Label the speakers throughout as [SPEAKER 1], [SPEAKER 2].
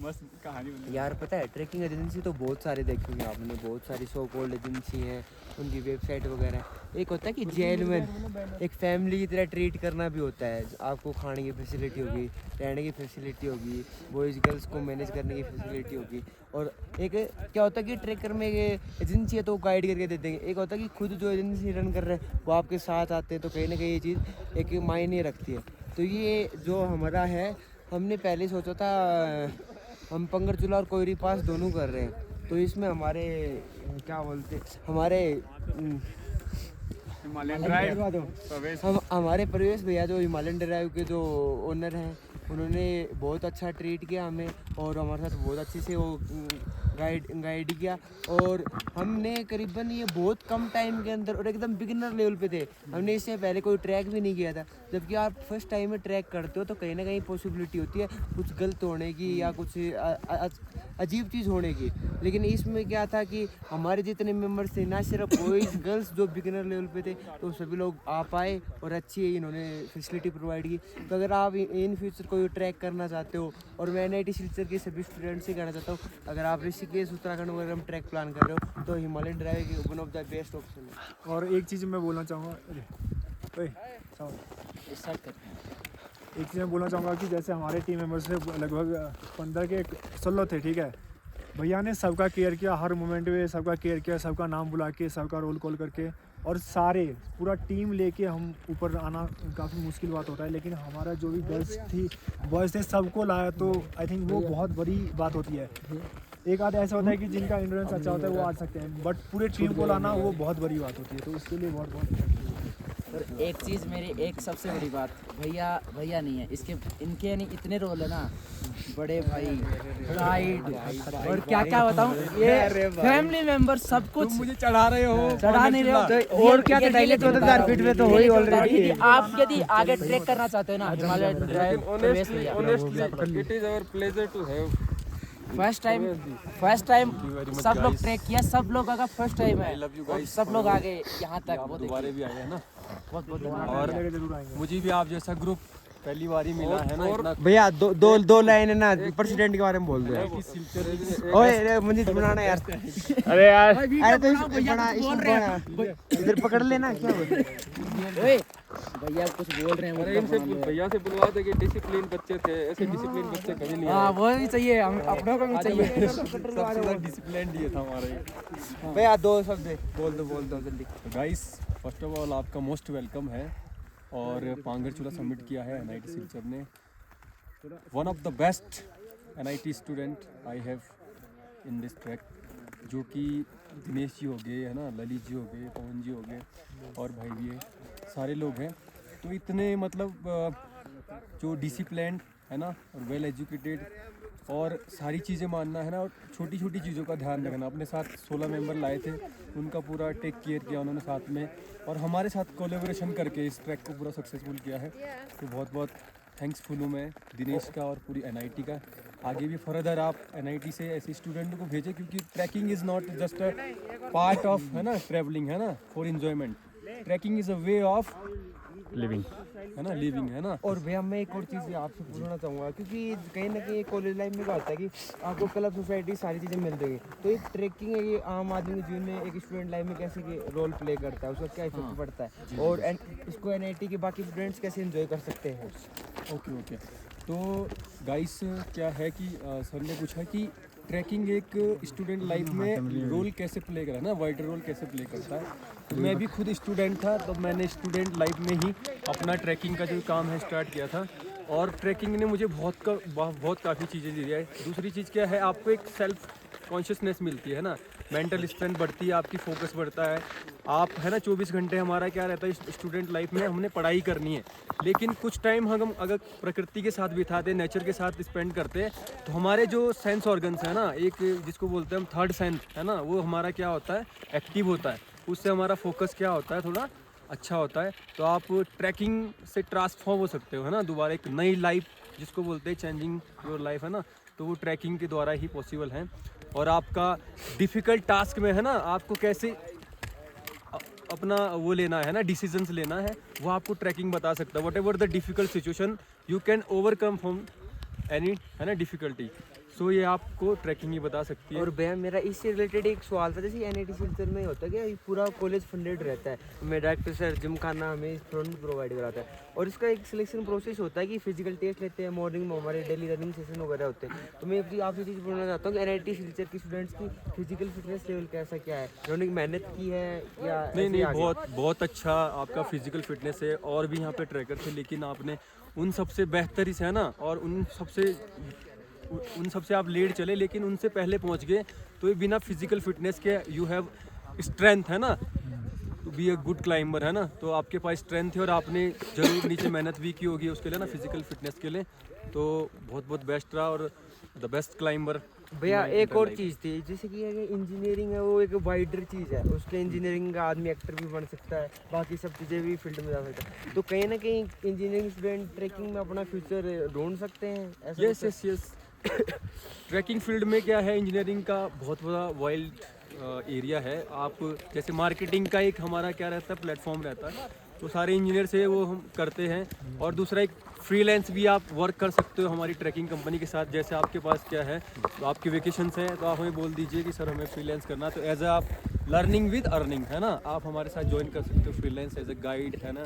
[SPEAKER 1] मस्त कहानी बनी
[SPEAKER 2] यार पता है ट्रैकिंग एजेंसी तो बहुत सारे देखे होंगे आपने, बहुत सारी सो कॉल्ड एजेंसी हैं, उनकी वेबसाइट वगैरह। एक होता है कि जेन्युइन एक फैमिली की तरह ट्रीट करना भी होता है। आपको खाने की फैसिलिटी होगी, रहने की फैसिलिटी होगी, बॉयज़ गर्ल्स को मैनेज करने की फैसिलिटी होगी। और एक क्या होता है कि ट्रैकर में एजेंसी है तो गाइड करके दे देंगे। एक होता है कि खुद जो एजेंसी रन कर रहे हैं वो आपके साथ आते हैं, तो कहीं ना कहीं ये चीज़ एक मायने रखती है। तो ये जो हमारा है, हमने पहले सोचा था हम पंगरचूला और कोयरी पास दोनों कर रहे हैं, तो इसमें हमारे क्या बोलते हमारे
[SPEAKER 1] हिमालयन ड्राइव
[SPEAKER 2] हम हमारे प्रवेश भैया जो हिमालयन ड्राइव के जो ओनर हैं, उन्होंने बहुत अच्छा ट्रीट किया हमें और हमारे साथ बहुत अच्छे से वो गाइड किया। और हमने करीबन ये बहुत कम टाइम के अंदर और एकदम बिगिनर लेवल पे थे, हमने इससे पहले कोई ट्रैक भी नहीं किया था। जबकि आप फर्स्ट टाइम में ट्रैक करते हो तो कहीं ना कहीं पॉसिबिलिटी होती है कुछ गलत होने की या कुछ अजीब चीज़ होने की। लेकिन इसमें क्या था कि हमारे जितने मेंबर्स थे, ना सिर्फ बॉयज़ गर्ल्स जो बिगिनर लेवल पे थे, तो सभी लोग आ पाए और अच्छी इन्होंने फैसिलिटी प्रोवाइड की। तो अगर आप इन फ्यूचर कोई ट्रैक करना चाहते हो, और मैं NIT सिलचर के सभी स्टूडेंट्स से कहना चाहता हूँ, अगर आप ऋषिकेश उत्तराखंड वगैरह में ट्रैक प्लान कर रहे हो तो Himalayan drive one of the best option है।
[SPEAKER 3] और एक चीज़ मैं बोलना चाहूँगा, एक चीज़ मैं बोलना चाहूँगा कि जैसे हमारे टीम मेंबर्स से लगभग 15 के 16 थे, ठीक है। भैया ने सबका केयर किया, हर मोमेंट में सबका केयर किया, सबका नाम बुला के, सबका रोल कॉल करके, और सारे पूरा टीम लेके हम ऊपर आना काफ़ी मुश्किल बात होता है। लेकिन हमारा जो भी गर्ल्स थी, बॉयज़ थे, सबको लाया, तो आई थिंक वो बहुत बड़ी बात होती है। एक आध ऐसा होता है कि जिनका इंडोरेंस अच्छा होता है वो आ सकते हैं, बट पूरे टीम को लाना वो बहुत बड़ी बात होती है। तो उसके लिए बहुत बहुत
[SPEAKER 4] और एक चीज़ मेरी एक सबसे बड़ी बात, भैया नहीं है इसके, इनके यानी इतने रोल है ना, बड़े भाई, गाइड, और क्या क्या बताऊं, ये फैमिली मेंबर सब कुछ।
[SPEAKER 1] मुझे चढ़ा रहे हो,
[SPEAKER 4] चढ़ा नहीं रहे हो
[SPEAKER 2] तो और क्या, 14,000 फीट में तो हो ही ऑलरेडी।
[SPEAKER 4] आप यदि आगे ट्रैक करना चाहते हो ना, हिमालय ड्राइव प्रवेश भैया,
[SPEAKER 1] it is our pleasure to have.
[SPEAKER 4] First time सब लोग ट्रैक किया, सब लोग अगर फर्स्ट टाइम है और सब लोग आगे यहाँ तक, वो
[SPEAKER 1] दोबारा भी आए हैं ना,
[SPEAKER 4] बहुत बहुत धन्यवाद।
[SPEAKER 1] और मुझे भी आप जैसा ग्रुप पहली बार ही मिला है ना। इतना
[SPEAKER 2] भैया दो लाइन है ना प्रेसिडेंट के बारे में बोल दो। ओए मुझे बनाना यार,
[SPEAKER 3] अरे यार
[SPEAKER 2] अरे तो इधर पकड़ लेना, क्या बोल
[SPEAKER 4] ओए भैया कुछ बोल रहे हैं,
[SPEAKER 1] इनसे भैया से बुलवा दे कि डिसिप्लिन बच्चे थे, ऐसे डिसिप्लिन बच्चे कभी नहीं।
[SPEAKER 4] हाँ वो भी चाहिए, हम अपनों को भी चाहिए।
[SPEAKER 1] सबसे डिसिप्लिन दिए था हमारे।
[SPEAKER 2] भैया दो शब्द बोल दो जल्दी।
[SPEAKER 1] गाइस फर्स्ट ऑफ ऑल आपका मोस्ट वेलकम है, और पांगरचूला सबमिट किया है NIT सिलचर ने। One of the best NIT student I have in this track, जो कि दिनेश जी हो गए है ना, ललित जी हो गए, पवन जी हो गए, और भाई भी है, सारे लोग हैं। तो इतने मतलब जो डिसिप्लिन है ना, और वेल एजुकेटेड, और सारी चीज़ें मानना है ना, और छोटी छोटी चीज़ों का ध्यान रखना। अपने साथ 16 मेंबर लाए थे, उनका पूरा टेक केयर किया उन्होंने साथ में, और हमारे साथ कोलैबोरेशन करके इस ट्रैक को पूरा सक्सेसफुल किया है। तो बहुत बहुत थैंक्सफुल हूँ मैं दिनेश का और पूरी NIT का। आगे भी फर्दर आप NIT से ऐसे स्टूडेंट को भेजें, क्योंकि trekking is not just a part of है ना ट्रैवलिंग, है ना, for enjoyment. Trekking is a way of living, है ना, लिविंग, है ना।
[SPEAKER 2] और भैया मैं एक और चीज़ आपसे पूछना चाहूँगा, क्योंकि कहीं ना कहीं कॉलेज लाइफ में क्या होता है कि आपको क्लब सोसाइटी सारी चीज़ें मिल रही है, तो एक ट्रैकिंग है, ये आम आदमी के जीवन में एक स्टूडेंट लाइफ में कैसे रोल प्ले करता है, उसका क्या इफेक्ट पड़ता है, और इसको NIT के बाकी स्टूडेंट्स कैसे एंजॉय कर सकते हैं।
[SPEAKER 1] ओके तो गाइस क्या है कि सर ने पूछा कि ट्रैकिंग एक स्टूडेंट लाइफ में रोल कैसे प्ले करा ना, वाइडर रोल कैसे प्ले करता है। तो मैं भी खुद स्टूडेंट था, तो मैंने स्टूडेंट लाइफ में ही अपना ट्रैकिंग का जो काम है स्टार्ट किया था, और ट्रैकिंग ने मुझे बहुत काफ़ी चीज़ें दी है। दूसरी चीज़ क्या है, आपको एक सेल्फ कॉन्शियसनेस मिलती है ना, मेंटल स्ट्रेंथ बढ़ती है, आपकी फोकस बढ़ता है। आप है ना 24 घंटे हमारा क्या रहता है स्टूडेंट लाइफ में, हमने पढ़ाई करनी है, लेकिन कुछ टाइम हम अगर प्रकृति के साथ बिताते, नेचर के साथ स्पेंड करते हैं, तो हमारे जो सेंस ऑर्गन्स है ना, एक जिसको बोलते हैं हम थर्ड सेंस, है ना, वो हमारा क्या होता है, एक्टिव होता है। उससे हमारा फोकस क्या होता है, थोड़ा अच्छा होता है। तो आप ट्रैकिंग से ट्रांसफॉर्म हो सकते हो, है ना, दोबारा एक नई लाइफ जिसको बोलते हैं चेंजिंग योर लाइफ, है ना, तो वो ट्रैकिंग के द्वारा ही पॉसिबल है। और आपका डिफ़िकल्ट टास्क में है ना, आपको कैसे अपना वो लेना है ना, डिसीजंस लेना है, वो आपको ट्रैकिंग बता सकता है। What ever the difficult situation you can overcome from any है ना डिफ़िकल्टी, सो ये आपको ट्रैकिंग ही बता सकती है।
[SPEAKER 2] और भैया मेरा इससे रिलेटेड एक सवाल था, जैसे एनआईटी सिलचर में होता है कि ये पूरा कॉलेज फंडेड रहता है, हमें डायरेक्टर सर जिम खाना हमें फंड प्रोवाइड कराता है, और इसका एक सिलेक्शन प्रोसेस होता है कि फिजिकल टेस्ट लेते हैं, मॉर्निंग में हमारे डेली रनिंग सेशन वगैरह होते हैं। तो मैं अपनी आपसे चीज़ बोलना चाहता हूँ कि एनआईटी सिलचर की स्टूडेंट्स की फिजिकल फिटनेस लेवल कैसा क्या है, उन्होंने मेहनत की है या
[SPEAKER 1] नहीं
[SPEAKER 2] ऐसे
[SPEAKER 1] नहीं,
[SPEAKER 2] आगे?
[SPEAKER 1] बहुत बहुत अच्छा आपका फिजिकल फिटनेस है, और भी यहाँ पे ट्रैकर थे, लेकिन आपने उन सबसे बेहतर ही से है ना, और उन सबसे आप लेट चले, लेकिन उनसे पहले पहुँच गए। तो ये बिना फिजिकल फिटनेस के यू हैव स्ट्रेंथ है ना, to be a good climber है ना, तो आपके पास स्ट्रेंथ है, और आपने जरूर नीचे मेहनत भी की होगी उसके लिए ना, फिजिकल फिटनेस के लिए। तो बहुत बहुत बेस्ट रहा, और द बेस्ट क्लाइंबर।
[SPEAKER 2] भैया एक और चीज़ थी, जैसे कि इंजीनियरिंग है, वो एक वाइडर चीज़ है, उसके इंजीनियरिंग का आदमी एक्टर भी बन सकता है, बाकी सब चीज़ें भी फील्ड में जा सकता है। तो कहीं ना कहीं इंजीनियरिंग स्टूडेंट ट्रैकिंग में अपना फ्यूचर ढूंढ सकते हैं ऐसा?
[SPEAKER 1] Yes yes yes, trekking field में क्या है, इंजीनियरिंग का बहुत बड़ा वाइल्ड एरिया है। आप जैसे मार्केटिंग का एक हमारा क्या रहता है, प्लेटफॉर्म रहता है, तो सारे इंजीनियर से वो हम करते हैं। और दूसरा एक फ्रीलांस भी आप वर्क कर सकते हो हमारी ट्रैकिंग कंपनी के साथ। जैसे आपके पास क्या है, तो आपके वेकेशंस हैं, तो आप हमें बोल दीजिए कि सर हमें फ्रीलांस करना, तो एज आप लर्निंग विद अर्निंग है ना, आप हमारे साथ ज्वाइन कर सकते हो फ्रीलांस एज अ गाइड है ना,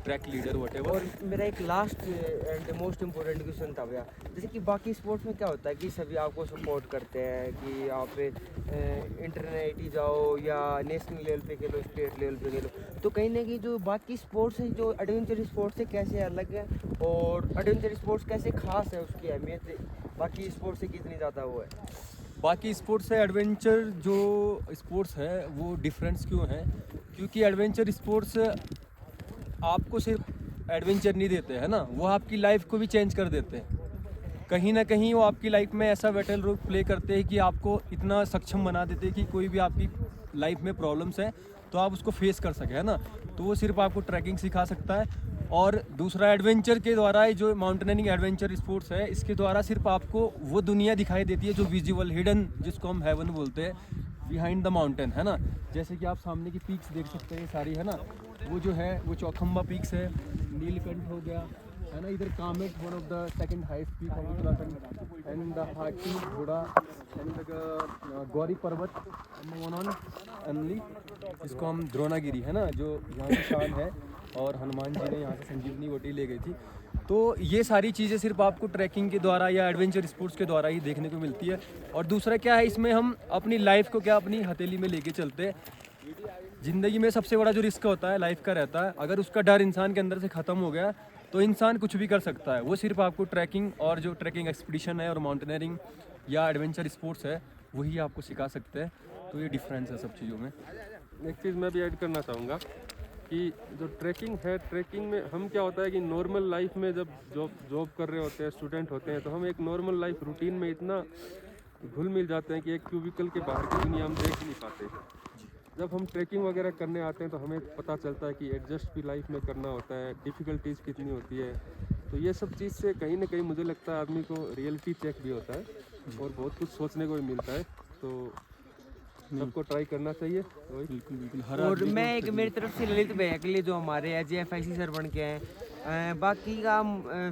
[SPEAKER 1] ट्रैक लीडर वट
[SPEAKER 2] और मेरा एक last and most important question था भैया, जैसे कि बाकी स्पोर्ट्स में क्या होता है कि सभी आपको सपोर्ट करते हैं कि आप इंटरनेटी जाओ या नेशनल लेवल पे खेलो, स्टेट लेवल पे खेलो, तो कहीं ना कहीं जो बाकी स्पोर्ट्स हैं, जो एडवेंचर स्पोर्ट्स से कैसे अलग है, और एडवेंचर स्पोर्ट्स कैसे खास है, उसकी अहमियत बाकी स्पोर्ट्स से कितनी ज़्यादा वो है?
[SPEAKER 1] बाकी स्पोर्ट्स से एडवेंचर जो स्पोर्ट्स है वो डिफरेंस क्यों है, क्योंकि एडवेंचर स्पोर्ट्स आपको सिर्फ एडवेंचर नहीं देते हैं ना, वो आपकी लाइफ को भी चेंज कर देते हैं। कहीं ना कहीं वो आपकी लाइफ में ऐसा वाइटल रोल प्ले करते हैं कि आपको इतना सक्षम बना देते हैं कि कोई भी आपकी लाइफ में प्रॉब्लम्स है तो आप उसको फेस कर सके है ना। तो वो सिर्फ आपको ट्रैकिंग सिखा सकता है। और दूसरा एडवेंचर के द्वारा जो माउंटेनियरिंग एडवेंचर स्पोर्ट्स है, इसके द्वारा सिर्फ आपको वो दुनिया दिखाई देती है जो विजिबल हिडन, जिसको हम हेवन बोलते हैं, बिहाइंड द माउंटेन है ना। जैसे कि आप सामने की पीक्स देख सकते हैं सारी है ना, वो जो है वो चौखंबा पीक्स है, नीलकंठ हो गया है ना, इधर Kamet one of the second highest peak of Uttarakhand, and the Hathi Ghoda, and the Gauri पर्वत वन ऑन ओनली, जिसको हम द्रोणागिरी है ना, जो यहाँ की शान है, और हनुमान जी ने यहाँ से संजीवनी वोटी ले गई थी। तो ये सारी चीज़ें सिर्फ आपको ट्रैकिंग के द्वारा या एडवेंचर स्पोर्ट्स के द्वारा ही देखने को मिलती है। और दूसरा क्या है, इसमें हम अपनी लाइफ को क्या अपनी हथेली में लेके चलते हैं। ज़िंदगी में सबसे बड़ा जो रिस्क होता है लाइफ का रहता है, अगर उसका डर इंसान के अंदर से ख़त्म हो गया तो इंसान कुछ भी कर सकता है। वो सिर्फ आपको ट्रैकिंग और जो ट्रैकिंग एक्सपीडिशन है और माउंटेनियरिंग या एडवेंचर स्पोर्ट्स है वही आपको सिखा सकते हैं। तो ये डिफरेंस है सब चीज़ों में।
[SPEAKER 5] एक चीज़ मैं भी ऐड करना चाहूँगा कि जो ट्रैकिंग है, ट्रैकिंग में हम क्या होता है कि नॉर्मल लाइफ में जब जॉब कर रहे होते हैं, स्टूडेंट होते हैं, तो हम एक नॉर्मल लाइफ रूटीन में इतना घुल मिल जाते हैं कि एक क्यूबिकल के बाहर की दुनिया हम देख ही नहीं पाते। जब हम ट्रैकिंग वगैरह करने आते हैं तो हमें पता चलता है कि एडजस्ट भी लाइफ में करना होता है, डिफ़िकल्टीज़ कितनी होती है। तो ये सब चीज़ से कहीं ना कहीं मुझे लगता है आदमी को रियलिटी चेक भी होता है और बहुत कुछ सोचने को भी मिलता है। तो सबको ट्राई करना चाहिए।
[SPEAKER 1] बिल्कुल बिल्कुल। हर
[SPEAKER 2] और
[SPEAKER 1] आदमी को
[SPEAKER 2] मैं एक मेरी तरफ से ललित भैया के लिए जो हमारे AJFIC सर बन के हैं, बाकी का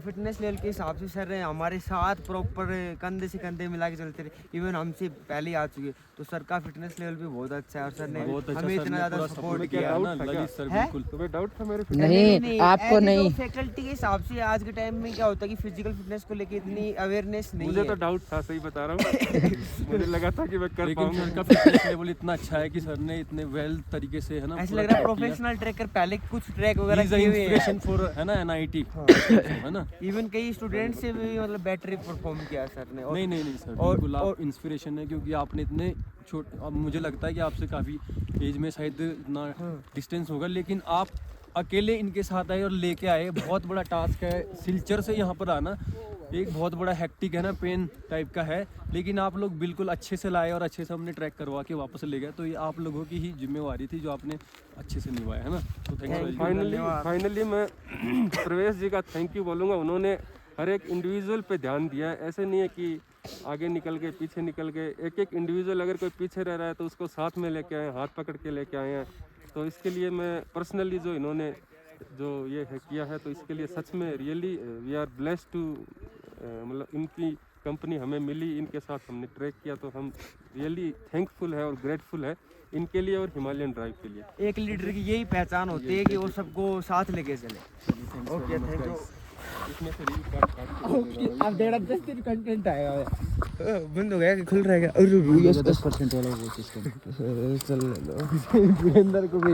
[SPEAKER 2] फिटनेस लेवल के हिसाब से सर हमारे साथ प्रॉपर कंधे से कंधे मिला के चलते रहे, इवन हमसे पहले ही आ चुके, तो सर का फिटनेस लेवल भी बहुत अच्छा है और सर ने
[SPEAKER 1] बहुत अच्छा,
[SPEAKER 2] हमें
[SPEAKER 1] सर
[SPEAKER 2] इतना
[SPEAKER 1] ने
[SPEAKER 2] ज़्यादा
[SPEAKER 1] पूरा
[SPEAKER 2] सपोर्ट
[SPEAKER 1] सपोर्ट
[SPEAKER 2] किया।
[SPEAKER 1] किया है ना,
[SPEAKER 5] डाउट था क्या?
[SPEAKER 1] ललित सर
[SPEAKER 2] है?
[SPEAKER 1] बिल्कुल।
[SPEAKER 5] तुम्हें डाउट था मेरे
[SPEAKER 6] नहीं, आपको नहीं।
[SPEAKER 2] फैकल्टी के हिसाब से आज के टाइम में क्या होता है कि फिजिकल फिटनेस को लेके इतनी अवेयरनेस नहीं
[SPEAKER 5] मुझे
[SPEAKER 2] है।
[SPEAKER 5] तो डाउट था, सही बता रहा हूँ। मुझे लगा था कि मैं कर
[SPEAKER 1] लेकिन
[SPEAKER 5] पाऊंगा।
[SPEAKER 1] सर का फिटनेस लेवल इतना अच्छा है कि सर ने इतने वेल तरीके से है ना
[SPEAKER 2] ऐसा
[SPEAKER 1] पूरा
[SPEAKER 2] लग रहा है
[SPEAKER 1] track किया।
[SPEAKER 2] प्रोफेशनल ट्रैकर पहले कुछ ट्रैक वगैरह
[SPEAKER 1] He is a
[SPEAKER 2] किए हुए हैं।
[SPEAKER 1] inspiration for है ना NIT है ना।
[SPEAKER 2] इवन कई स्टूडेंट से भी मतलब बेटर परफॉर्म किया सर ने। और
[SPEAKER 1] नहीं नहीं नहीं सर,
[SPEAKER 2] और-
[SPEAKER 1] बिल्कुल आप
[SPEAKER 2] और-
[SPEAKER 1] इंस्पिरेशन है, क्योंकि आपने इतने अब मुझे लगता है कि आपसे काफ़ी एज में शायद इतना डिस्टेंस होगा, लेकिन आप अकेले इनके साथ आए और लेके आए। बहुत बड़ा टास्क है सिलचर से यहाँ पर आना, एक बहुत बड़ा हेक्टिक है ना, पेन टाइप का है, लेकिन आप लोग बिल्कुल अच्छे से लाए और अच्छे से हमने ट्रैक करवा के वापस ले गए। तो ये आप लोगों की ही जिम्मेवारी थी जो आपने अच्छे से निभाया है ना। तो थैंक यू।
[SPEAKER 5] फाइनली मैं प्रवेश जी का थैंक यू बोलूँगा। उन्होंने हर एक इंडिविजुअल पे ध्यान दिया है। ऐसे नहीं है कि आगे निकल के पीछे निकल के, एक एक इंडिविजुअल अगर कोई पीछे रह रहा है तो उसको साथ में लेके आए, हाथ पकड़ के लेके आए हैं। तो इसके लिए मैं पर्सनली जो इन्होंने जो ये है किया है, तो इसके लिए सच में really we are blessed to मतलब इनकी कंपनी हमें मिली, इनके साथ हमने ट्रैक किया, तो हम रियली थैंकफुल है और ग्रेटफुल है इनके लिए और हिमालयन ड्राइव के लिए।
[SPEAKER 2] एक लीडर की यही पहचान होती है कि वो सबको साथ लेके चले। Okay, thank you.
[SPEAKER 5] इसमें से रील काट
[SPEAKER 2] अब 10 दिन कंटेंट आएगा, बंद हो गया कि खुल रहेगा। अरे 10% वाला वो सिस्टम चल लो अंदर को भी